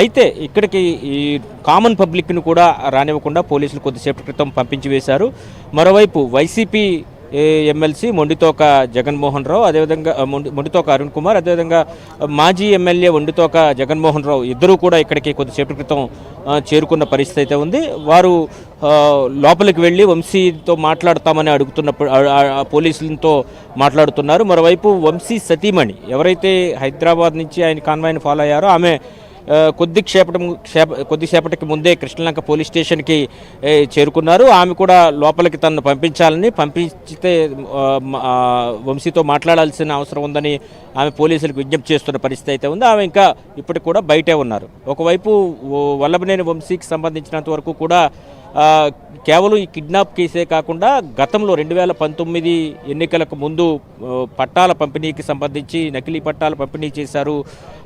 అయితే ఇక్కడికి ఈ కామన్ పబ్లిక్‌ని కూడా రానివ్వకుండా పోలీసులు కొద్దిసేపటి క్రితం పంపించి వేశారు. మరోవైపు వైసీపీ ఎమ్మెల్సీ మొండితోక జగన్మోహన్ రావు, అదేవిధంగా మొండితోక అరుణ్ కుమార్, అదేవిధంగా మాజీ ఎమ్మెల్యే మొండితోక జగన్మోహన్ రావు ఇద్దరూ కూడా ఇక్కడికి కొద్దిసేపటి క్రితం చేరుకున్న పరిస్థితి అయితే ఉంది. వారు లోపలికి వెళ్ళి వంశీతో మాట్లాడతామని అడుగుతున్నప్పుడు పోలీసులతో మాట్లాడుతున్నారు. మరోవైపు వంశీ సతీమణి ఎవరైతే హైదరాబాద్ నుంచి ఆయన కాన్వాయ్ని ఫాలో అయ్యారో ఆమె కొద్దిసేపటికి ముందే కృష్ణలంక పోలీస్ స్టేషన్కి చేరుకున్నారు. ఆమె కూడా లోపలికి తనను పంపించితే వంశీతో మాట్లాడాల్సిన అవసరం ఉందని ఆమె పోలీసులకు విజ్ఞప్తి చేస్తున్న పరిస్థితి అయితే ఉంది. ఆమె ఇంకా ఇప్పటికి కూడా బయటే ఉన్నారు. ఒకవైపు వల్లభనేని వంశీకి సంబంధించినంత వరకు కూడా కేవలం ఈ కిడ్నాప్ కేసే కాకుండా గతంలో 2019 ఎన్నికలకు ముందు పట్టాల పంపిణీకి సంబంధించి నకిలీ పట్టాల పంపిణీ చేశారు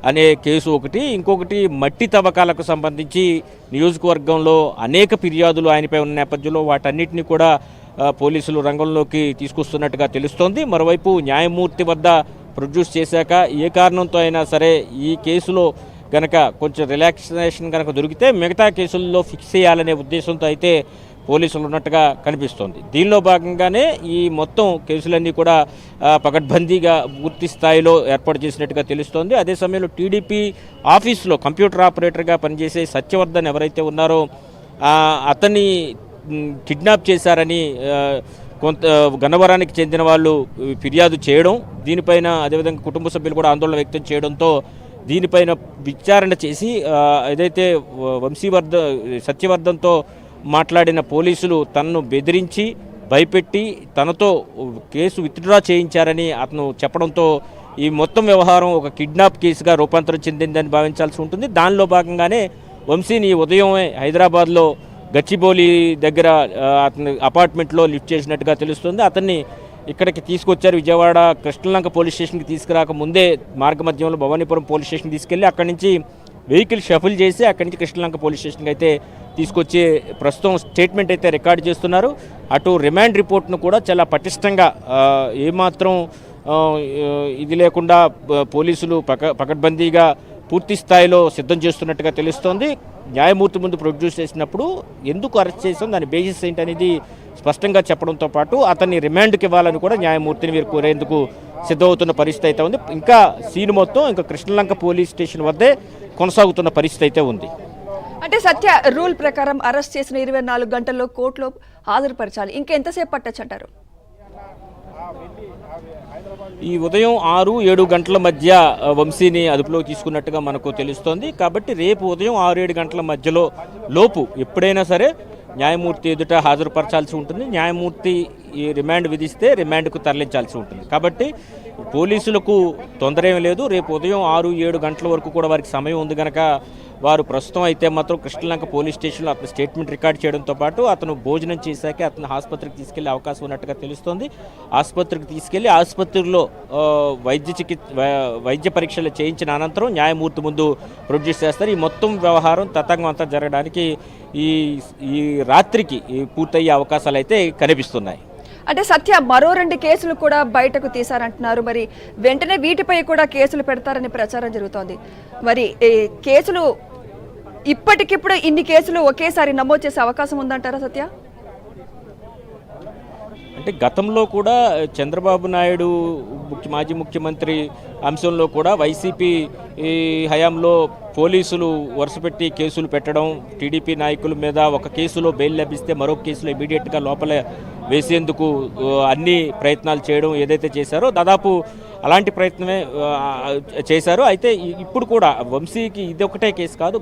అనే కేసు ఒకటి, ఇంకొకటి మట్టి తవ్వకాలకు సంబంధించి నియోజకవర్గంలో అనేక ఫిర్యాదులు ఆయనపై ఉన్న నేపథ్యంలో వాటన్నిటిని కూడా పోలీసులు రంగంలోకి తీసుకొస్తున్నట్టుగా తెలుస్తోంది. మరోవైపు న్యాయమూర్తి వద్ద ప్రొడ్యూస్ చేశాక ఏ కారణంతో అయినా సరే ఈ కేసులో కనుక కొంచెం రిలాక్సేషన్ కనుక దొరికితే మిగతా కేసుల్లో ఫిక్స్ చేయాలనే ఉద్దేశంతో అయితే పోలీసులు ఉన్నట్టుగా కనిపిస్తోంది. దీనిలో భాగంగానే ఈ మొత్తం కేసులన్నీ కూడా పకడ్బందీగా పూర్తి స్థాయిలో ఏర్పాటు చేసినట్టుగా తెలుస్తోంది. అదే సమయంలో టీడీపీ ఆఫీసులో కంప్యూటర్ ఆపరేటర్గా పనిచేసే సత్యవర్ధన్ ఎవరైతే ఉన్నారో అతన్ని కిడ్నాప్ చేశారని కొంత గన్నవరానికి చెందిన వాళ్ళు ఫిర్యాదు చేయడం, దీనిపైన అదేవిధంగా కుటుంబ సభ్యులు కూడా ఆందోళన వ్యక్తం చేయడంతో దీనిపైన విచారణ చేసి ఏదైతే సత్యవర్ధన్తో మాట్లాడిన పోలీసులు తనను బెదిరించి భయపెట్టి తనతో కేసు విత్డ్రా చేయించారని అతను చెప్పడంతో ఈ మొత్తం వ్యవహారం ఒక కిడ్నాప్ కేసుగా రూపాంతరం చెందిందని భావించాల్సి ఉంటుంది. దానిలో భాగంగానే వంశీని ఉదయమే హైదరాబాద్లో గచ్చిబౌలి దగ్గర అతని అపార్ట్మెంట్లో లిఫ్ట్ చేసినట్టుగా తెలుస్తుంది. అతన్ని ఇక్కడికి తీసుకొచ్చారు. విజయవాడ కృష్ణలంక పోలీస్ స్టేషన్కి తీసుకురాక ముందే మార్గమధ్యంలో భవానీపురం పోలీస్ స్టేషన్కి తీసుకెళ్ళి అక్కడి నుంచి వెహికల్ షఫుల్ చేసి అక్కడి నుంచి కృష్ణలంక పోలీస్ స్టేషన్కి అయితే తీసుకొచ్చి ప్రస్తుతం స్టేట్మెంట్ అయితే రికార్డు చేస్తున్నారు. అటు రిమాండ్ రిపోర్ట్ను కూడా చాలా పటిష్టంగా ఏమాత్రం ఇది లేకుండా పోలీసులు పకడ్బందీగా పూర్తి స్థాయిలో సిద్ధం చేస్తున్నట్టుగా తెలుస్తోంది. న్యాయమూర్తి ముందు ప్రొడ్యూస్ చేసినప్పుడు ఎందుకు అరెస్ట్ చేసాం, దాని బేసిస్ ఏంటి అనేది స్పష్టంగా చెప్పడంతో పాటు అతన్ని రిమాండ్కి ఇవ్వాలని కూడా న్యాయమూర్తిని వీరు కోరేందుకు సిద్ధమవుతున్న పరిస్థితి అయితే ఉంది. ఇంకా సీన్ మొత్తం ఇంకా కృష్ణలంక పోలీస్ స్టేషన్ వద్దే కొనసాగుతున్న పరిస్థితి అయితే ఉంది. అంటే సత్య రూల్ ప్రకారం అరెస్ట్ చేసిన 24 గంటల్లో కోర్టులో హాజరుపరచాలి. ఇంకెంతసేపు పట్టొచ్చు అంటారు? ఈ ఉదయం 6-7 గంటల మధ్య వంశీని అదుపులోకి తీసుకున్నట్టుగా మనకు తెలుస్తోంది. కాబట్టి రేపు ఉదయం 6-7 గంటల మధ్యలో లోపు ఎప్పుడైనా సరే న్యాయమూర్తి ఎదుట హాజరుపరచాల్సి ఉంటుంది. న్యాయమూర్తి ఈ రిమాండ్ విధిస్తే రిమాండ్కు తరలించాల్సి ఉంటుంది. కాబట్టి పోలీసులకు తొందర ఏమీ లేదు. రేపు ఉదయం 6-7 గంటల వరకు కూడా వారికి సమయం ఉంది కనుక వారు ప్రస్తుతం అయితే మాత్రం కృష్ణలంక పోలీస్ స్టేషన్లో అతను స్టేట్మెంట్ రికార్డ్ చేయడంతో పాటు అతను భోజనం చేశాకే అతను ఆసుపత్రికి తీసుకెళ్లే అవకాశం ఉన్నట్టుగా తెలుస్తోంది. ఆసుపత్రికి తీసుకెళ్లి ఆసుపత్రిలో వైద్య పరీక్షలు చేయించిన అనంతరం న్యాయమూర్తి ముందు ప్రొడ్యూస్ చేస్తారు. ఈ మొత్తం వ్యవహారం తతంగం అంతా జరగడానికి ఈ రాత్రికి పూర్తయ్యే అవకాశాలు అయితే కనిపిస్తున్నాయి. అంటే సత్య మరో 2 కేసులు కూడా బయటకు తీశారంటున్నారు. మరి వెంటనే వీటిపై కూడా కేసులు పెడతారని ప్రచారం జరుగుతోంది. మరి కేసులు ఇప్పటికిప్పుడు ఇన్ని కేసులు ఒకేసారి నమోదు చేసే అవకాశం ఉందంటారా సత్య? అంటే గతంలో కూడా చంద్రబాబు నాయుడు మాజీ ముఖ్యమంత్రి అంశంలో కూడా వైసీపీ హయాంలో పోలీసులు వరుసపెట్టి కేసులు పెట్టడం, టీడీపీ నాయకుల మీద ఒక కేసులో బెయిల్ లభిస్తే మరొక కేసులో ఇమీడియట్గా లోపల వేసేందుకు అన్ని ప్రయత్నాలు చేయడం ఏదైతే చేశారో దాదాపు అలాంటి ప్రయత్నమే చేశారు. అయితే ఇప్పుడు కూడా వంశీకి ఇది ఒకటే కేసు కాదు.